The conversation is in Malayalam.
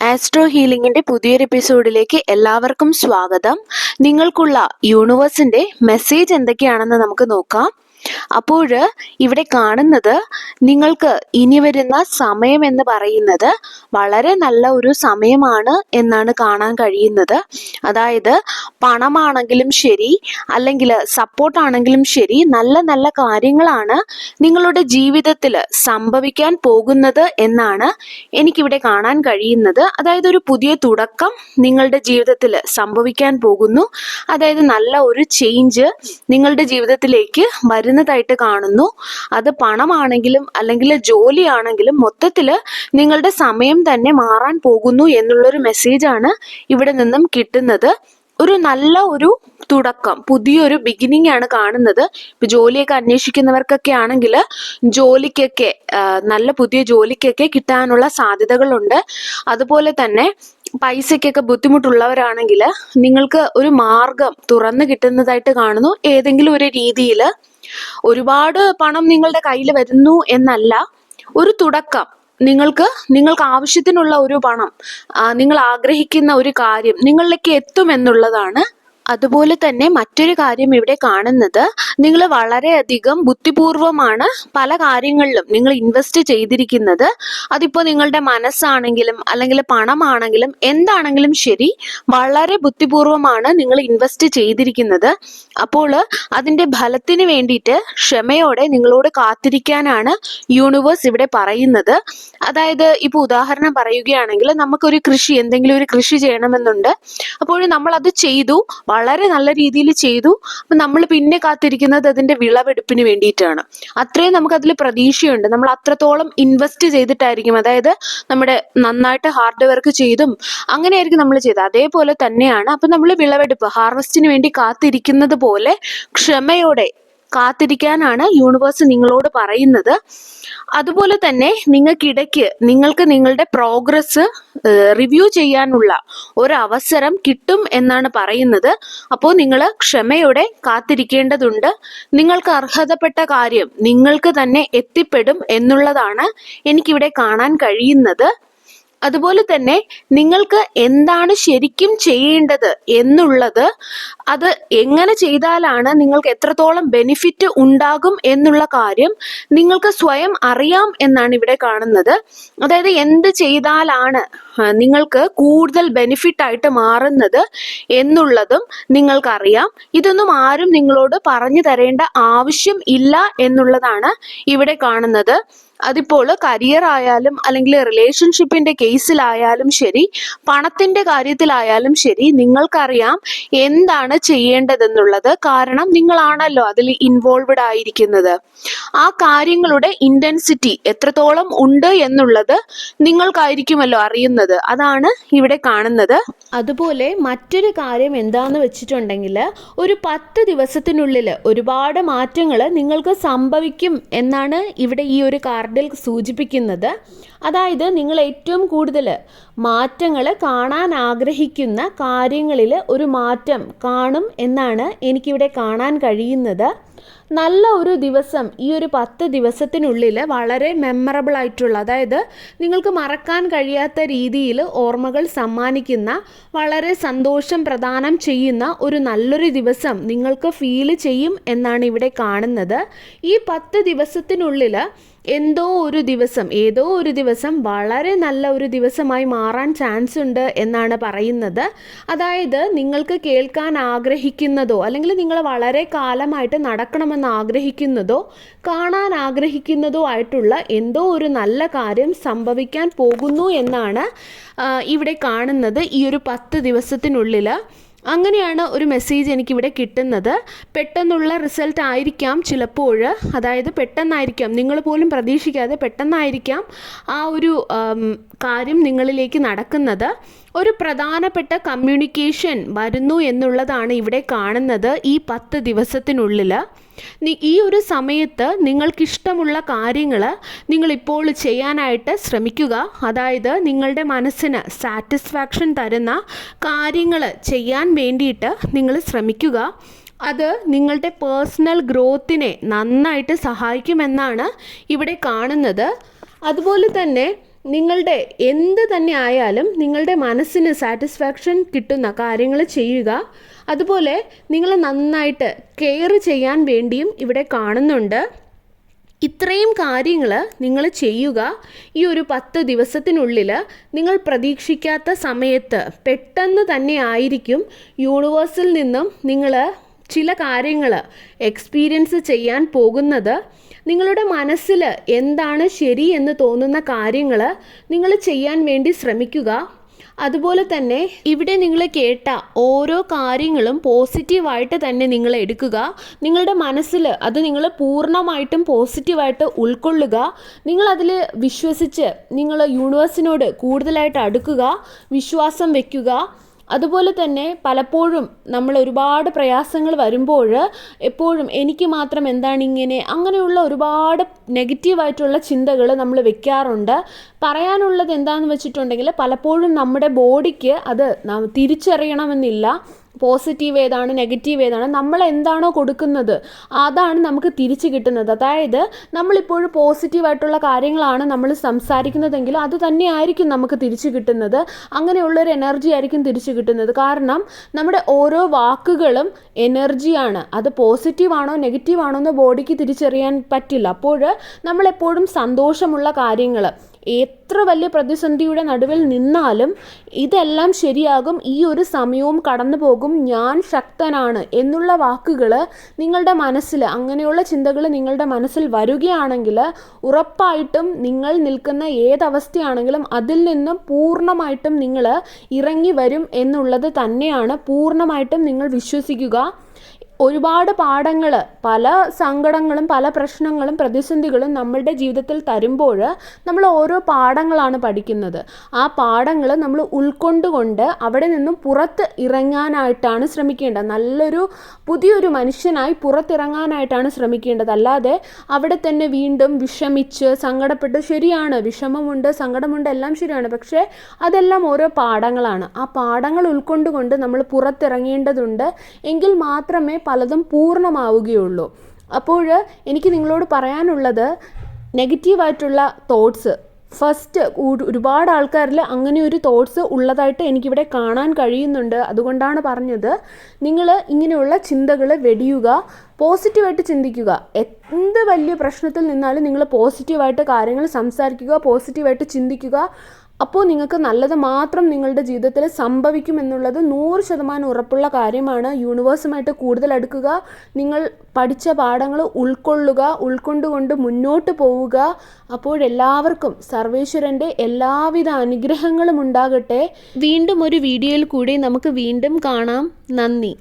ആസ്ട്രോ ഹീലിംഗിന്റെ പുതിയൊരു എപ്പിസോഡിലേക്ക് എല്ലാവർക്കും സ്വാഗതം. നിങ്ങൾക്കുള്ള യൂണിവേഴ്സിന്റെ മെസ്സേജ് എന്തൊക്കെയാണെന്ന് നമുക്ക് നോക്കാം. അപ്പോൾ ഇവിടെ കാണുന്നത് നിങ്ങൾക്ക് ഇനി വരുന്ന സമയം എന്ന് പറയുന്നത് വളരെ നല്ല ഒരു സമയമാണ് എന്നാണ് കാണാൻ കഴിയുന്നത്. അതായത് പണമാണെങ്കിലും ശരി, അല്ലെങ്കിൽ സപ്പോർട്ടാണെങ്കിലും ശരി, നല്ല നല്ല കാര്യങ്ങളാണ് നിങ്ങളുടെ ജീവിതത്തിൽ സംഭവിക്കാൻ പോകുന്നത് എന്നാണ് എനിക്കിവിടെ കാണാൻ കഴിയുന്നത്. അതായത് ഒരു പുതിയ തുടക്കം നിങ്ങളുടെ ജീവിതത്തിൽ സംഭവിക്കാൻ പോകുന്നു. അതായത് നല്ല ഒരു ചേഞ്ച് നിങ്ങളുടെ ജീവിതത്തിലേക്ക് വരുന്നതായിട്ട് കാണുന്നു. അത് പണമാണെങ്കിലും അല്ലെങ്കിൽ ജോലിയാണെങ്കിലും മൊത്തത്തിൽ നിങ്ങളുടെ സമയം തന്നെ മാറാൻ പോകുന്നു എന്നുള്ളൊരു മെസ്സേജാണ് ഇവിടെ നിന്നും കിട്ടുന്നത്. ഒരു നല്ല ഒരു തുടക്കം, പുതിയൊരു ബിഗിനിങ് ആണ് കാണുന്നത്. ഇപ്പൊ ജോലിയൊക്കെ അന്വേഷിക്കുന്നവർക്കൊക്കെ ആണെങ്കിൽ ജോലിക്കൊക്കെ നല്ല പുതിയ ജോലിക്കൊക്കെ കിട്ടാനുള്ള സാധ്യതകളുണ്ട്. അതുപോലെ തന്നെ പൈസയ്ക്കൊക്കെ ബുദ്ധിമുട്ടുള്ളവരാണെങ്കിൽ നിങ്ങൾക്ക് ഒരു മാർഗം തുറന്നു കിട്ടുന്നതായിട്ട് കാണുന്നു. ഏതെങ്കിലും ഒരു രീതിയിൽ ഒരുപാട് പണം നിങ്ങളുടെ കയ്യിൽ വരുന്നു എന്നല്ല, ഒരു തുടക്കം, നിങ്ങൾക്ക് ആവശ്യത്തിനുള്ള ഒരു പണം, നിങ്ങൾ ആഗ്രഹിക്കുന്ന ഒരു കാര്യം നിങ്ങളിലേക്ക് എത്തുമെന്നുള്ളതാണ്. അതുപോലെ തന്നെ മറ്റൊരു കാര്യം ഇവിടെ കാണുന്നത്, നിങ്ങൾ വളരെയധികം ബുദ്ധിപൂർവമാണ് പല കാര്യങ്ങളിലും നിങ്ങൾ ഇൻവെസ്റ്റ് ചെയ്തിരിക്കുന്നത്. അതിപ്പോൾ നിങ്ങളുടെ മനസ്സാണെങ്കിലും അല്ലെങ്കിൽ പണമാണെങ്കിലും എന്താണെങ്കിലും ശരി, വളരെ ബുദ്ധിപൂർവമാണ് നിങ്ങൾ ഇൻവെസ്റ്റ് ചെയ്തിരിക്കുന്നത്. അപ്പോൾ അതിൻ്റെ ഫലത്തിന് വേണ്ടിയിട്ട് ക്ഷമയോടെ നിങ്ങളോട് കാത്തിരിക്കാനാണ് യൂണിവേഴ്സ് ഇവിടെ പറയുന്നത്. അതായത് ഇപ്പോൾ ഉദാഹരണം പറയുകയാണെങ്കിൽ, നമുക്കൊരു എന്തെങ്കിലും ഒരു കൃഷി ചെയ്യണമെന്നുണ്ട്. അപ്പോൾ നമ്മൾ അത് ചെയ്തു, വളരെ നല്ല രീതിയിൽ ചെയ്തു. അപ്പം നമ്മൾ പിന്നെ കാത്തിരിക്കുന്നത് അതിൻ്റെ വിളവെടുപ്പിന് വേണ്ടിയിട്ടാണ്. അത്രയും നമുക്കതിൽ പ്രതീക്ഷയുണ്ട്. നമ്മൾ അത്രത്തോളം ഇൻവെസ്റ്റ് ചെയ്തിട്ടായിരിക്കും, അതായത് നമ്മുടെ നന്നായിട്ട് ഹാർഡ് വർക്ക് ചെയ്തും അങ്ങനെയായിരിക്കും നമ്മൾ ചെയ്തത്. അതേപോലെ തന്നെയാണ് അപ്പം നമ്മൾ വിളവെടുപ്പ്, ഹാർവസ്റ്റിന് വേണ്ടി കാത്തിരിക്കുന്നത് പോലെ ക്ഷമയോടെ കാത്തിരിക്കാനാണ് യൂണിവേഴ്സ് നിങ്ങളോട് പറയുന്നത്. അതുപോലെ തന്നെ നിങ്ങൾക്ക് നിങ്ങളുടെ പ്രോഗ്രസ് റിവ്യൂ ചെയ്യാനുള്ള ഒരവസരം കിട്ടും എന്നാണ് പറയുന്നത്. അപ്പോൾ നിങ്ങൾ ക്ഷമയോടെ കാത്തിരിക്കേണ്ടതുണ്ട്. നിങ്ങൾക്ക് അർഹതപ്പെട്ട കാര്യം നിങ്ങൾക്ക് തന്നെ എത്തിപ്പെടും എന്നുള്ളതാണ് എനിക്കിവിടെ കാണാൻ കഴിയുന്നത്. അതുപോലെ തന്നെ നിങ്ങൾക്ക് എന്താണ് ശരിക്കും ചെയ്യേണ്ടത് എന്നുള്ളത്, അത് എങ്ങനെ ചെയ്താലാണ് നിങ്ങൾക്ക് എത്രത്തോളം ബെനിഫിറ്റ് ഉണ്ടാകും എന്നുള്ള കാര്യം നിങ്ങൾക്ക് സ്വയം അറിയാം എന്നാണ് ഇവിടെ കാണുന്നത്. അതായത് എന്ത് ചെയ്താലാണ് നിങ്ങൾക്ക് കൂടുതൽ ബെനിഫിറ്റ് ആയിട്ട് മാറുന്നത് എന്നുള്ളതും നിങ്ങൾക്കറിയാം. ഇതൊന്നും ആരും നിങ്ങളോട് പറഞ്ഞു തരേണ്ട ആവശ്യം ഇല്ല എന്നുള്ളതാണ് ഇവിടെ കാണുന്നത്. അതിപ്പോൾ കരിയർ ആയാലും അല്ലെങ്കിൽ റിലേഷൻഷിപ്പിന്റെ കേസിലായാലും ശരി, പണത്തിന്റെ കാര്യത്തിലായാലും ശരി, നിങ്ങൾക്കറിയാം എന്താണ് ചെയ്യേണ്ടതെന്നുള്ളത്. കാരണം നിങ്ങളാണല്ലോ അതിൽ ഇൻവോൾവഡ് ആയിരിക്കുന്നത്. ആ കാര്യങ്ങളുടെ ഇന്റൻസിറ്റി എത്രത്തോളം ഉണ്ട് എന്നുള്ളത് നിങ്ങൾക്കായിരിക്കുമല്ലോ അറിയുന്നത്. അതാണ് ഇവിടെ കാണുന്നത്. അതുപോലെ മറ്റൊരു കാര്യം എന്താന്ന് വെച്ചിട്ടുണ്ടെങ്കിൽ, ഒരു 10 ദിവസത്തിനുള്ളിൽ ഒരുപാട് മാറ്റങ്ങൾ നിങ്ങൾക്ക് സംഭവിക്കും എന്നാണ് ഇവിടെ ഈ ഒരു കാർഡിൽ സൂചിപ്പിക്കുന്നത്. അതായത് നിങ്ങൾ ഏറ്റവും കൂടുതൽ മാറ്റങ്ങൾ കാണാൻ ആഗ്രഹിക്കുന്ന കാര്യങ്ങളിൽ ഒരു മാറ്റം കാണും എന്നാണ് എനിക്കിവിടെ കാണാൻ കഴിയുന്നത്. നല്ല ഒരു ദിവസം, ഈ ഒരു 10 ദിവസത്തിനുള്ളിൽ വളരെ മെമ്മറബിൾ ആയിട്ടുള്ള, അതായത് നിങ്ങൾക്ക് മറക്കാൻ കഴിയാത്ത രീതിയിൽ ഓർമ്മകൾ സമ്മാനിക്കുന്ന, വളരെ സന്തോഷം പ്രദാനം ചെയ്യുന്ന ഒരു നല്ലൊരു ദിവസം നിങ്ങൾക്ക് ഫീൽ ചെയ്യും എന്നാണ് ഇവിടെ കാണുന്നത്. ഈ 10 ദിവസത്തിനുള്ളിൽ ഏതോ ഒരു ദിവസം വളരെ നല്ല ഒരു ദിവസമായി മാറാൻ ചാൻസ് ഉണ്ട് എന്നാണ് പറയുന്നത്. അതായത് നിങ്ങൾക്ക് കേൾക്കാൻ ആഗ്രഹിക്കുന്നതോ അല്ലെങ്കിൽ നിങ്ങൾ വളരെ കാലമായിട്ട് നടക്കണമെന്ന് ആഗ്രഹിക്കുന്നതോ കാണാൻ ആഗ്രഹിക്കുന്നതോ ആയിട്ടുള്ള എന്തോ ഒരു നല്ല കാര്യം സംഭവിക്കാൻ പോകുന്നു എന്നാണ് ഇവിടെ കാണുന്നത് ഈ ഒരു 10 ദിവസത്തിനുള്ളിൽ. അങ്ങനെയാണ് ഒരു മെസ്സേജ് എനിക്കിവിടെ കിട്ടുന്നത്. പെട്ടെന്നുള്ള റിസൾട്ട് ആയിരിക്കാം ചിലപ്പോൾ, അതായത് പെട്ടെന്നായിരിക്കാം, നിങ്ങൾ പോലും പ്രതീക്ഷിക്കാതെ പെട്ടെന്നായിരിക്കാം ആ ഒരു കാര്യം നിങ്ങളിലേക്ക് നടക്കുന്നത്. ഒരു പ്രധാനപ്പെട്ട കമ്മ്യൂണിക്കേഷൻ വരുന്നു എന്നുള്ളതാണ് ഇവിടെ കാണുന്നത് ഈ 10 ദിവസത്തിനുള്ളിൽ. ഈ ഒരു സമയത്ത് നിങ്ങൾക്കിഷ്ടമുള്ള കാര്യങ്ങൾ നിങ്ങളിപ്പോൾ ചെയ്യാനായിട്ട് ശ്രമിക്കുക. അതായത് നിങ്ങളുടെ മനസ്സിന് സാറ്റിസ്ഫാക്ഷൻ തരുന്ന കാര്യങ്ങൾ ചെയ്യാൻ വേണ്ടിയിട്ട് നിങ്ങൾ ശ്രമിക്കുക. അത് നിങ്ങളുടെ പേഴ്സണൽ ഗ്രോത്തിനെ നന്നായിട്ട് സഹായിക്കുമെന്നാണ് ഇവിടെ കാണുന്നത്. അതുപോലെ തന്നെ നിങ്ങളുടെ എന്ത് തന്നെ ആയാലും നിങ്ങളുടെ മനസ്സിന് സാറ്റിസ്ഫാക്ഷൻ കിട്ടുന്ന കാര്യങ്ങൾ ചെയ്യുക. അതുപോലെ നിങ്ങൾ നന്നായിട്ട് കെയർ ചെയ്യാൻ വേണ്ടിയും ഇവിടെ കാണുന്നുണ്ട്. ഇത്രയും കാര്യങ്ങൾ നിങ്ങൾ ചെയ്യുക. ഈ ഒരു 10 ദിവസത്തിനുള്ളിൽ നിങ്ങൾ പ്രതീക്ഷിക്കാത്ത സമയത്ത് പെട്ടെന്ന് തന്നെ ആയിരിക്കും യൂണിവേഴ്സിൽ നിന്നും നിങ്ങൾ ചില കാര്യങ്ങൾ എക്സ്പീരിയൻസ് ചെയ്യാൻ പോകുന്നത്. നിങ്ങളുടെ മനസ്സിൽ എന്താണ് ശരി എന്ന് തോന്നുന്ന കാര്യങ്ങൾ നിങ്ങൾ ചെയ്യാൻ വേണ്ടി ശ്രമിക്കുക. അതുപോലെ തന്നെ ഇവിടെ നിങ്ങൾ കേട്ട ഓരോ കാര്യങ്ങളും പോസിറ്റീവായിട്ട് തന്നെ നിങ്ങൾ എടുക്കുക. നിങ്ങളുടെ മനസ്സിൽ അത് നിങ്ങൾ പൂർണ്ണമായിട്ടും പോസിറ്റീവായിട്ട് ഉൾക്കൊള്ളുക. നിങ്ങളതിൽ വിശ്വസിച്ച് നിങ്ങൾ യൂണിവേഴ്സിനോട് കൂടുതലായിട്ട് അടുക്കുക, വിശ്വാസം വയ്ക്കുക. അതുപോലെ തന്നെ പലപ്പോഴും നമ്മൾ ഒരുപാട് പ്രയാസങ്ങൾ വരുമ്പോൾ എപ്പോഴും എനിക്ക് മാത്രം എന്താണ് ഇങ്ങനെ, അങ്ങനെയുള്ള ഒരുപാട് നെഗറ്റീവായിട്ടുള്ള ചിന്തകൾ നമ്മൾ വെക്കാറുണ്ട്. പറയാനുള്ളത് എന്താണെന്ന് വെച്ചിട്ടുണ്ടെങ്കിൽ പലപ്പോഴും നമ്മുടെ ബോഡിക്ക് അത് തിരിച്ചറിയണമെന്നില്ല. പോസിറ്റീവ് ഏതാണ് നെഗറ്റീവ് ഏതാണ്, നമ്മൾ എന്താണോ കൊടുക്കുന്നത് അതാണ് നമുക്ക് തിരിച്ച് കിട്ടുന്നത്. അതായത് നമ്മളിപ്പോഴും പോസിറ്റീവായിട്ടുള്ള കാര്യങ്ങളാണ് നമ്മൾ സംസാരിക്കുന്നതെങ്കിൽ അത് തന്നെയായിരിക്കും നമുക്ക് തിരിച്ച് കിട്ടുന്നത്. അങ്ങനെയുള്ളൊരു എനർജി ആയിരിക്കും തിരിച്ച് കിട്ടുന്നത്. കാരണം നമ്മുടെ ഓരോ വാക്കുകളും എനർജിയാണ്. അത് പോസിറ്റീവാണോ നെഗറ്റീവാണോ എന്ന് ബോഡിക്ക് തിരിച്ചറിയാൻ പറ്റില്ല. അപ്പോൾ നമ്മളെപ്പോഴും സന്തോഷമുള്ള കാര്യങ്ങൾ, എത്ര വലിയ പ്രതിസന്ധിയുടെ നടുവിൽ നിന്നാലും ഇതെല്ലാം ശരിയാകും, ഈ ഒരു സമയവും കടന്നു പോകും, ഞാൻ ശക്തനാണ് എന്നുള്ള വാക്കുകൾ നിങ്ങളുടെ മനസ്സിൽ, അങ്ങനെയുള്ള ചിന്തകൾ നിങ്ങളുടെ മനസ്സിൽ വരികയാണെങ്കിൽ ഉറപ്പായിട്ടും നിങ്ങൾ നിൽക്കുന്ന ഏതവസ്ഥയാണെങ്കിലും അതിൽ നിന്നും പൂർണ്ണമായിട്ടും നിങ്ങൾ ഇറങ്ങി വരും എന്നുള്ളത് തന്നെയാണ്. പൂർണ്ണമായിട്ടും നിങ്ങൾ വിശ്വസിക്കുക. ഒരുപാട് പാഠങ്ങൾ, പല സങ്കടങ്ങളും പല പ്രശ്നങ്ങളും പ്രതിസന്ധികളും നമ്മളുടെ ജീവിതത്തിൽ തരുമ്പോൾ നമ്മൾ ഓരോ പാഠങ്ങളാണ് പഠിക്കുന്നത്. ആ പാഠങ്ങൾ നമ്മൾ ഉൾക്കൊണ്ടുകൊണ്ട് അവിടെ നിന്നും പുറത്ത് ഇറങ്ങാനായിട്ടാണ് ശ്രമിക്കേണ്ടത്. നല്ലൊരു പുതിയൊരു മനുഷ്യനായി പുറത്തിറങ്ങാനായിട്ടാണ് ശ്രമിക്കേണ്ടത്. അല്ലാതെ അവിടെ തന്നെ വീണ്ടും വിഷമിച്ച് സങ്കടപ്പെട്ട്, ശരിയാണ് വിഷമമുണ്ട് സങ്കടമുണ്ട് എല്ലാം ശരിയാണ്, പക്ഷേ അതെല്ലാം ഓരോ പാഠങ്ങളാണ്. ആ പാഠങ്ങൾ ഉൾക്കൊണ്ടുകൊണ്ട് നമ്മൾ പുറത്തിറങ്ങേണ്ടതുണ്ട്. എങ്കിൽ മാത്രമേ പലതും പൂർണ്ണമാവുകയുള്ളൂ. അപ്പോൾ എനിക്ക് നിങ്ങളോട് പറയാനുള്ളത്, നെഗറ്റീവായിട്ടുള്ള തോട്ട്സ് ഫസ്റ്റ് ഒരുപാട് ആൾക്കാരിൽ അങ്ങനെ ഒരു തോട്ട്സ് ഉള്ളതായിട്ട് എനിക്കിവിടെ കാണാൻ കഴിയുന്നുണ്ട്. അതുകൊണ്ടാണ് പറഞ്ഞത്, നിങ്ങൾ ഇങ്ങനെയുള്ള ചിന്തകൾ വെടിയുക, പോസിറ്റീവായിട്ട് ചിന്തിക്കുക. എന്ത് വലിയ പ്രശ്നത്തിൽ നിന്നാലും നിങ്ങൾ പോസിറ്റീവായിട്ട് കാര്യങ്ങൾ സംസാരിക്കുക, പോസിറ്റീവായിട്ട് ചിന്തിക്കുക. അപ്പോൾ നിങ്ങൾക്ക് നല്ലത് മാത്രം നിങ്ങളുടെ ജീവിതത്തിൽ സംഭവിക്കുമെന്നുള്ളത് 100% ഉറപ്പുള്ള കാര്യമാണ്. യൂണിവേഴ്സുമായിട്ട് കൂടുതൽ അടുക്കുക, നിങ്ങൾ പഠിച്ച പാഠങ്ങൾ ഉൾക്കൊണ്ടുകൊണ്ട് മുന്നോട്ട് പോവുക. അപ്പോഴെല്ലാവർക്കും സർവേശ്വരൻ്റെ എല്ലാവിധ അനുഗ്രഹങ്ങളും ഉണ്ടാകട്ടെ. വീണ്ടും ഒരു വീഡിയോയിൽ കൂടി നമുക്ക് വീണ്ടും കാണാം. നന്ദി.